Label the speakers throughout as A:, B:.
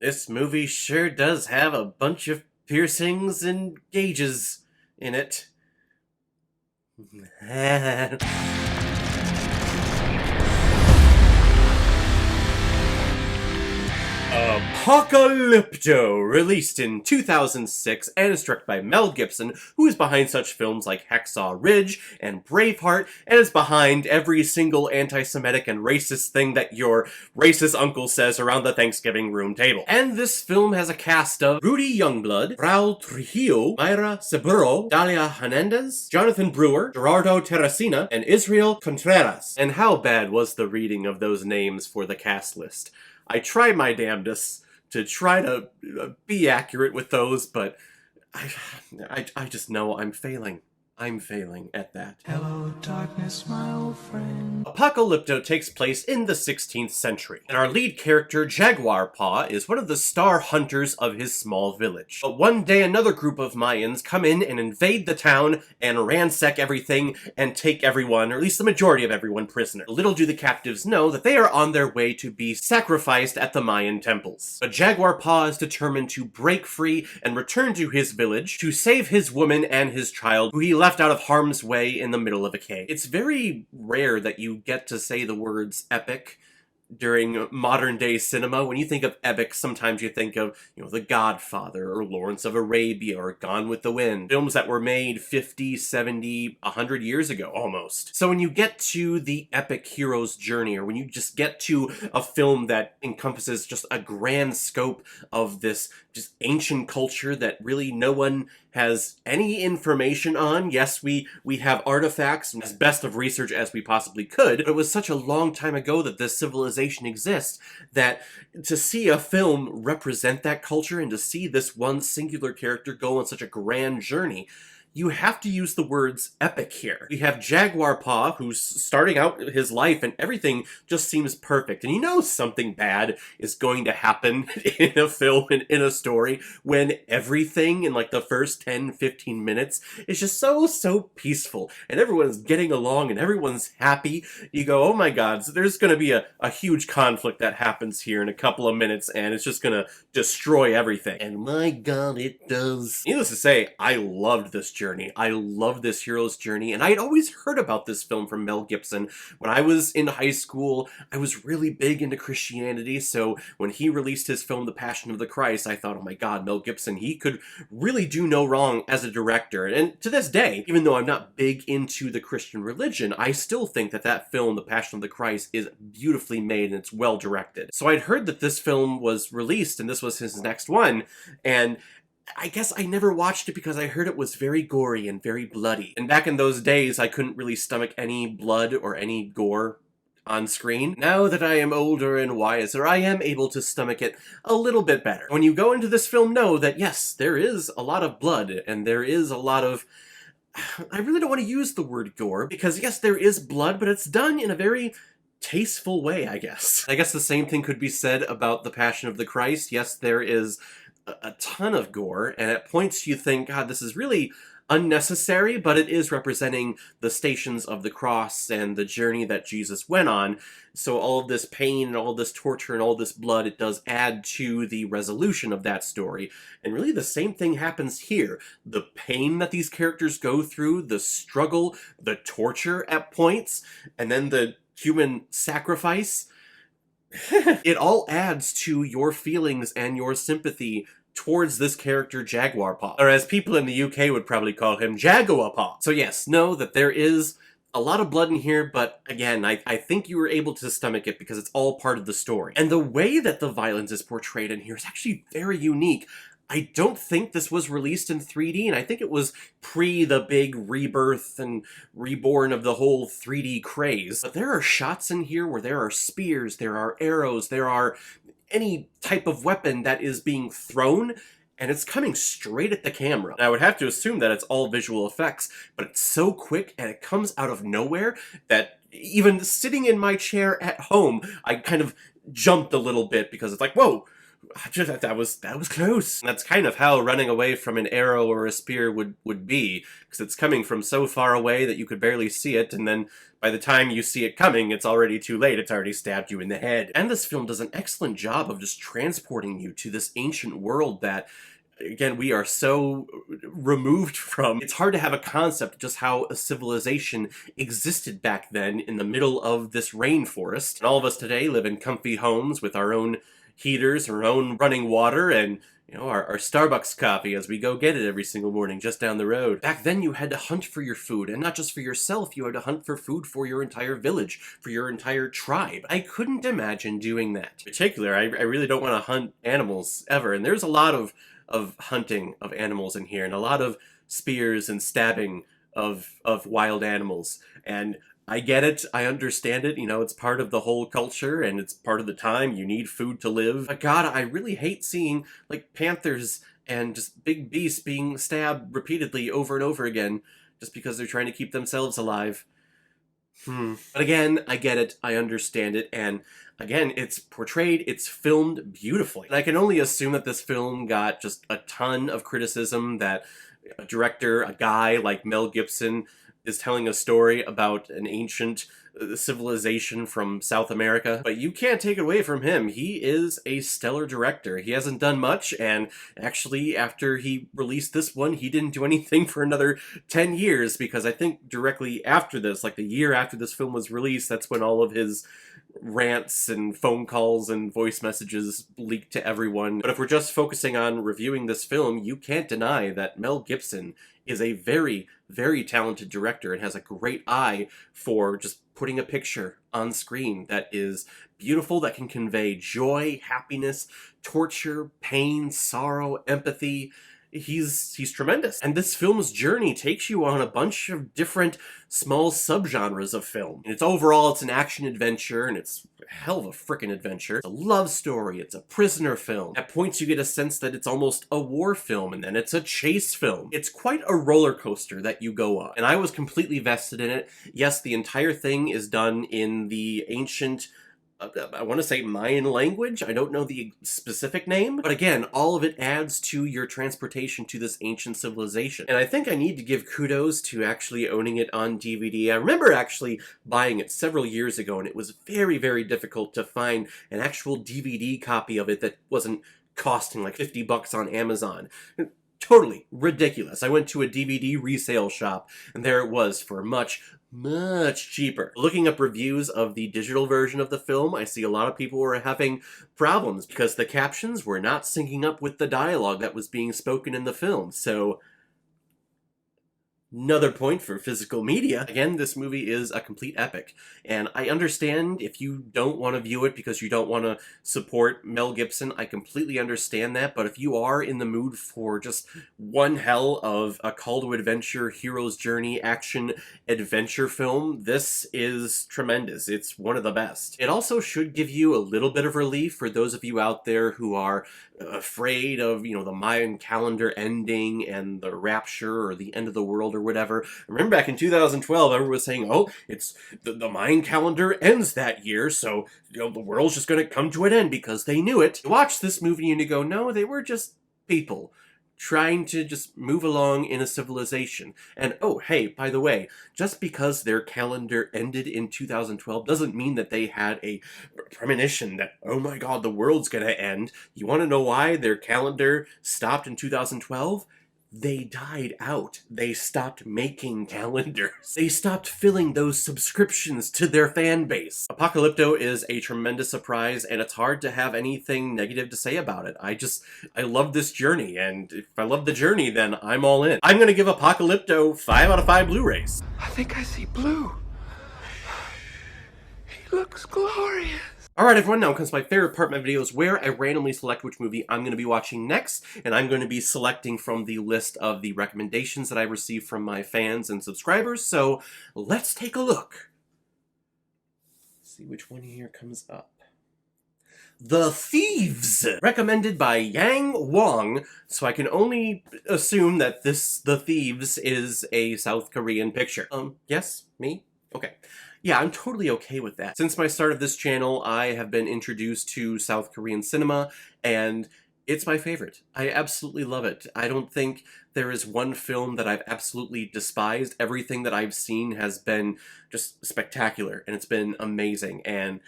A: This movie sure does have a bunch of piercings and gauges in it. Apocalypto, released in 2006 and is directed by Mel Gibson, who is behind such films like Hacksaw Ridge and Braveheart, and is behind every single anti-Semitic and racist thing that your racist uncle says around the Thanksgiving room table. And this film has a cast of Rudy Youngblood, Raul Trujillo, Mayra Seguro, Dalia Hernandez, Jonathan Brewer, Gerardo Terracina, and Israel Contreras. And how bad was the reading of those names for the cast list? I try my damnedest to try to be accurate with those, but I just know I'm failing. I'm failing at that.
B: Hello, darkness, my old friend.
A: Apocalypto takes place in the 16th century, and our lead character, Jaguar Paw, is one of the star hunters of his small village. But one day another group of Mayans come in and invade the town and ransack everything and take everyone, or at least the majority of everyone, prisoner. Little do the captives know that they are on their way to be sacrificed at the Mayan temples. But Jaguar Paw is determined to break free and return to his village to save his woman and his child, who he left out of harm's way in the middle of a cave. It's very rare that you get to say the words epic during modern day cinema. When you think of epic, sometimes you think of, The Godfather or Lawrence of Arabia or Gone with the Wind. Films that were made 50, 70, 100 years ago almost. So when you get to the epic hero's journey, or when you just get to a film that encompasses just a grand scope of this just ancient culture that really no one has any information on. Yes, we have artifacts as best of research as we possibly could, but it was such a long time ago that this civilization exists that to see a film represent that culture and to see this one singular character go on such a grand journey, you have to use the words epic here. We have Jaguar Paw, who's starting out his life and everything just seems perfect. And you know something bad is going to happen in a film and in a story when everything in like the first 10, 15 minutes is just so peaceful. And everyone's getting along and everyone's happy. You go, oh my god, so there's going to be a huge conflict that happens here in a couple of minutes and it's just going to destroy everything. And my god, it does. Needless to say, I loved this journey. I loved this hero's journey, and I had always heard about this film from Mel Gibson. When I was in high school, I was really big into Christianity, so when he released his film, The Passion of the Christ, I thought, oh my god, Mel Gibson, he could really do no wrong as a director. And to this day, even though I'm not big into the Christian religion, I still think that that film, The Passion of the Christ, is beautifully made and it's well directed. So I'd heard that this film was released and this was his next one, and I guess I never watched it because I heard it was very gory and very bloody. And back in those days, I couldn't really stomach any blood or any gore on screen. Now that I am older and wiser, I am able to stomach it a little bit better. When you go into this film, know that yes, there is a lot of blood and there is a lot of... I really don't want to use the word gore because yes, there is blood, but it's done in a very tasteful way, I guess. I guess the same thing could be said about The Passion of the Christ. Yes, there is a ton of gore, and at points you think, God, this is really unnecessary, but it is representing the stations of the cross and the journey that Jesus went on. So all of this pain and all this torture and all this blood, it does add to the resolution of that story. And really the same thing happens here. The pain that these characters go through, the struggle, the torture at points, and then the human sacrifice, it all adds to your feelings and your sympathy towards this character Jaguar Paw, or as people in the UK would probably call him, Jaguar Paw. So yes, know that there is a lot of blood in here, but again, I think you were able to stomach it because it's all part of the story. And the way that the violence is portrayed in here is actually very unique. I don't think this was released in 3D, and I think it was pre the big rebirth and reborn of the whole 3D craze. But there are shots in here where there are spears, there are arrows, there are any type of weapon that is being thrown, and it's coming straight at the camera. And I would have to assume that it's all visual effects, but it's so quick and it comes out of nowhere that even sitting in my chair at home, I kind of jumped a little bit because it's like, whoa, that was close. And that's kind of how running away from an arrow or a spear would be, because it's coming from so far away that you could barely see it, and then by the time you see it coming, it's already too late. It's already stabbed you in the head. And this film does an excellent job of just transporting you to this ancient world that, again, we are so removed from. It's hard to have a concept of just how a civilization existed back then in the middle of this rainforest. And all of us today live in comfy homes with our own heaters, our own running water, and our Starbucks coffee as we go get it every single morning just down the road. Back then you had to hunt for your food, and not just for yourself, you had to hunt for food for your entire village, for your entire tribe. I couldn't imagine doing that. In particular, I really don't want to hunt animals ever, and there's a lot of hunting of animals in here, and a lot of spears and stabbing of wild animals. And I get it, I understand it, it's part of the whole culture, and it's part of the time. You need food to live. But God, I really hate seeing, like, panthers and just big beasts being stabbed repeatedly over and over again, just because they're trying to keep themselves alive. But again, I get it, I understand it, and again, it's portrayed, it's filmed beautifully. And I can only assume that this film got just a ton of criticism, that a director, a guy like Mel Gibson, is telling a story about an ancient civilization from South America. But you can't take it away from him. He is a stellar director. He hasn't done much, and actually, after he released this one, he didn't do anything for another 10 years, because I think directly after this, like the year after this film was released, that's when all of his rants and phone calls and voice messages leaked to everyone. But if we're just focusing on reviewing this film, you can't deny that Mel Gibson is a very, very talented director and has a great eye for just putting a picture on screen that is beautiful, that can convey joy, happiness, torture, pain, sorrow, empathy. He's tremendous. And this film's journey takes you on a bunch of different small subgenres of film. And it's an action adventure, and it's a hell of a frickin' adventure. It's a love story, it's a prisoner film. At points you get a sense that it's almost a war film, and then it's a chase film. It's quite a roller coaster that you go on. And I was completely vested in it. Yes, the entire thing is done in the ancient, I want to say Mayan language. I don't know the specific name. But again, all of it adds to your transportation to this ancient civilization. And I think I need to give kudos to actually owning it on DVD. I remember actually buying it several years ago, and it was very, very difficult to find an actual DVD copy of it that wasn't costing like $50 on Amazon. Totally ridiculous. I went to a DVD resale shop, and there it was for much cheaper. Looking up reviews of the digital version of the film, I see a lot of people were having problems because the captions were not syncing up with the dialogue that was being spoken in the film. So, another point for physical media. Again, this movie is a complete epic. And I understand if you don't want to view it because you don't want to support Mel Gibson. I completely understand that. But if you are in the mood for just one hell of a call to adventure, hero's journey, action adventure film, this is tremendous. It's one of the best. It also should give you a little bit of relief for those of you out there who are afraid of, the Mayan calendar ending and the rapture or the end of the world or whatever. Remember back in 2012, everyone was saying, oh, it's the Mayan calendar ends that year, so the world's just going to come to an end because they knew it. You watch this movie and you go, no, they were just people trying to just move along in a civilization. And oh, hey, by the way, just because their calendar ended in 2012 doesn't mean that they had a premonition that, oh my god, the world's gonna end. You want to know why their calendar stopped in 2012? They died out. They stopped making calendars. They stopped filling those subscriptions to their fan base. Apocalypto is a tremendous surprise, and it's hard to have anything negative to say about it. I love this journey, and if I love the journey, then I'm all in. I'm gonna give Apocalypto 5 out of 5 Blu-rays.
B: I think I see blue. He looks glorious.
A: Alright everyone, now comes my favorite part of my videos where I randomly select which movie I'm going to be watching next, and I'm going to be selecting from the list of the recommendations that I received from my fans and subscribers, so let's take a look. Let's see which one here comes up. The Thieves! Recommended by Yang Wong, so I can only assume that The Thieves is a South Korean picture. Yes? Me? Okay. Yeah, I'm totally okay with that. Since my start of this channel, I have been introduced to South Korean cinema, and it's my favorite. I absolutely love it. I don't think there is one film that I've absolutely despised. Everything that I've seen has been just spectacular, and it's been amazing, and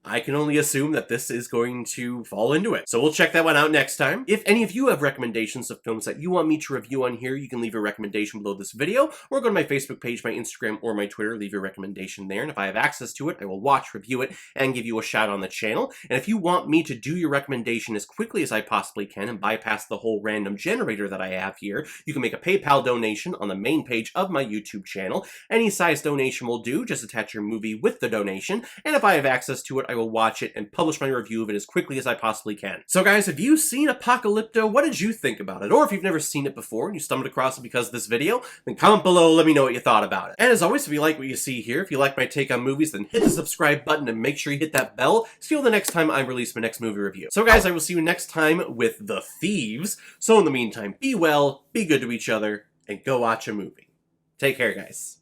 A: I can only assume that this is going to fall into it. So we'll check that one out next time. If any of you have recommendations of films that you want me to review on here, you can leave a recommendation below this video, or go to my Facebook page, my Instagram, or my Twitter, leave your recommendation there, and if I have access to it, I will watch, review it, and give you a shout on the channel. And if you want me to do your recommendation as quickly as I possibly can and bypass the whole random generator that I have here, you can make a PayPal donation on the main page of my YouTube channel. Any size donation will do, just attach your movie with the donation, and if I have access to it, I will watch it and publish my review of it as quickly as I possibly can. So guys, have you seen Apocalypto? What did you think about it? Or if you've never seen it before and you stumbled across it because of this video, then comment below, let me know what you thought about it. And as always, if you like what you see here, if you like my take on movies, then hit the subscribe button and make sure you hit that bell so you'll know the next time I release my next movie review. So guys, I will see you next time with The Thieves. So in the meantime, be well, be good to each other, and go watch a movie. Take care, guys.